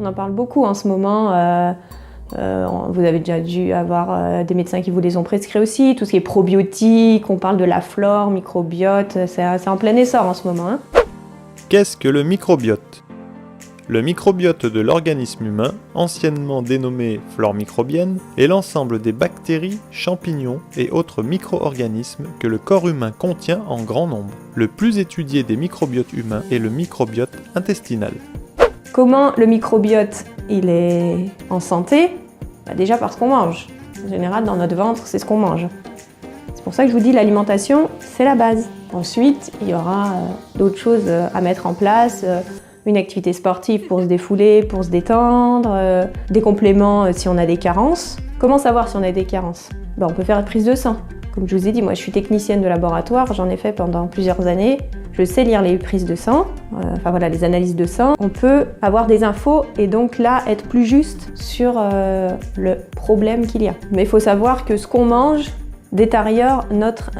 en parle beaucoup en ce moment. Vous avez déjà dû avoir des médecins qui vous les ont prescrits aussi. Tout ce qui est probiotique, on parle de la flore, microbiote, c'est en plein essor en ce moment. Hein. Qu'est-ce que le microbiote ? Le microbiote de l'organisme humain, anciennement dénommé flore microbienne, est l'ensemble des bactéries, champignons et autres micro-organismes que le corps humain contient en grand nombre. Le plus étudié des microbiotes humains est le microbiote intestinal. Comment le microbiote il est en santé ? Déjà parce qu'on mange. En général, dans notre ventre, c'est ce qu'on mange. C'est pour ça que je vous dis l'alimentation, c'est la base. Ensuite, il y aura d'autres choses à mettre en place. Une activité sportive pour se défouler, pour se détendre, des compléments si on a des carences. Comment savoir si on a des carences ? On peut faire une prise de sang. Comme je vous ai dit, moi je suis technicienne de laboratoire, j'en ai fait pendant plusieurs années. Je sais lire les prises de sang, les analyses de sang. On peut avoir des infos et donc là être plus juste sur le problème qu'il y a. Mais il faut savoir que ce qu'on mange détériore notre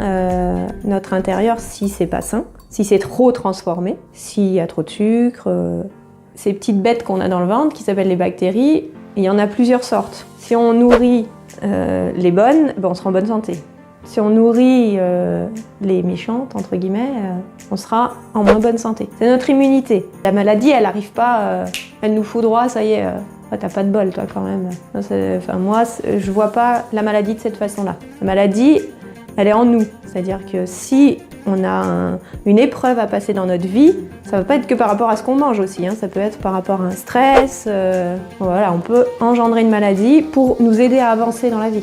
intérieur si c'est pas sain. Si c'est trop transformé, s'il y a trop de sucre, ces petites bêtes qu'on a dans le ventre qui s'appellent les bactéries, il y en a plusieurs sortes. Si on nourrit les bonnes, on sera en bonne santé. Si on nourrit les méchantes, entre guillemets, on sera en moins bonne santé. C'est notre immunité. La maladie, elle n'arrive pas, elle nous foudroie, ça y est, t'as pas de bol toi quand même. Moi, je vois pas la maladie de cette façon-là. La maladie, elle est en nous. C'est-à-dire que si on a une épreuve à passer dans notre vie, ça ne va pas être que par rapport à ce qu'on mange aussi, hein. Ça peut être par rapport à un stress. On peut engendrer une maladie pour nous aider à avancer dans la vie.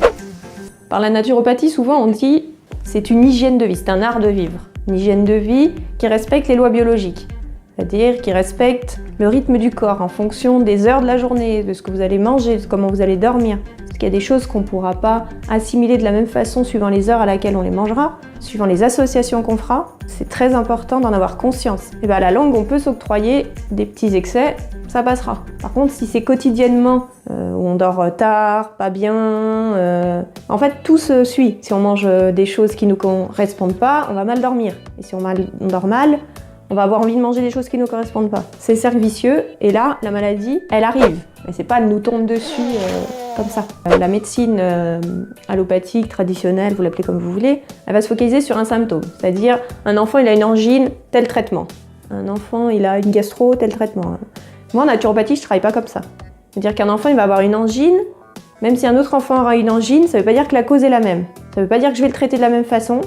Par la naturopathie, souvent on dit c'est une hygiène de vie, c'est un art de vivre. Une hygiène de vie qui respecte les lois biologiques, c'est-à-dire qui respecte le rythme du corps en fonction des heures de la journée, de ce que vous allez manger, de comment vous allez dormir. Parce qu'il y a des choses qu'on ne pourra pas assimiler de la même façon suivant les heures à laquelle on les mangera, suivant les associations qu'on fera. C'est très important d'en avoir conscience. Et à la longue, on peut s'octroyer des petits excès, ça passera. Par contre, si c'est quotidiennement, où on dort tard, pas bien, en fait, tout se suit. Si on mange des choses qui ne nous correspondent pas, on va mal dormir. Et si on dort mal, on va avoir envie de manger des choses qui ne nous correspondent pas. C'est cercle vicieux, et là, la maladie, elle arrive. Mais c'est pas, elle nous tombe dessus comme ça. La médecine allopathique, traditionnelle, vous l'appelez comme vous voulez, elle va se focaliser sur un symptôme. C'est-à-dire, un enfant, il a une angine, tel traitement. Un enfant, il a une gastro, tel traitement. Moi, en naturopathie, je travaille pas comme ça. C'est-à-dire qu'un enfant, il va avoir une angine, même si un autre enfant aura une angine, ça veut pas dire que la cause est la même. Ça veut pas dire que je vais le traiter de la même façon.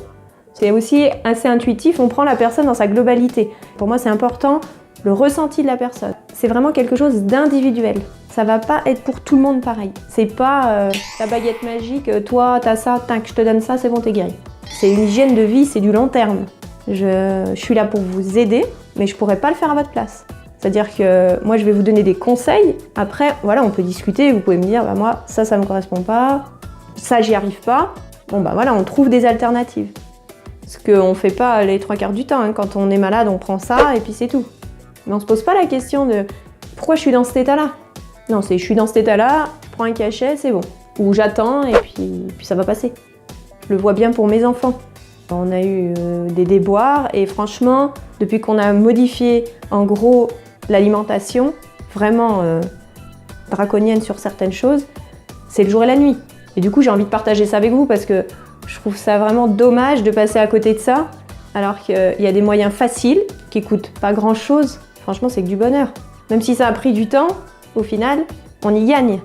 C'est aussi assez intuitif, on prend la personne dans sa globalité. Pour moi, c'est important, le ressenti de la personne. C'est vraiment quelque chose d'individuel. Ça va pas être pour tout le monde pareil. C'est pas la baguette magique, toi, t'as ça, je te donne ça, c'est bon, t'es guéri. C'est une hygiène de vie, c'est du long terme. Je suis là pour vous aider, mais je pourrais pas le faire à votre place. C'est-à-dire que moi, je vais vous donner des conseils. Après, on peut discuter, vous pouvez me dire, moi, ça me correspond pas, ça, j'y arrive pas. On trouve des alternatives. Ce qu'on ne fait pas les 3/4 du temps. Hein. Quand on est malade, on prend ça et puis c'est tout. Mais on ne se pose pas la question de pourquoi je suis dans cet état-là. Non, c'est je suis dans cet état-là, je prends un cachet, c'est bon. Ou j'attends et puis ça va passer. Je le vois bien pour mes enfants. On a eu des déboires et franchement, depuis qu'on a modifié en gros l'alimentation, vraiment draconienne sur certaines choses, c'est le jour et la nuit. Et du coup, j'ai envie de partager ça avec vous parce que je trouve ça vraiment dommage de passer à côté de ça, alors qu'il y a des moyens faciles qui coûtent pas grand-chose. Franchement, c'est que du bonheur. Même si ça a pris du temps, au final, on y gagne.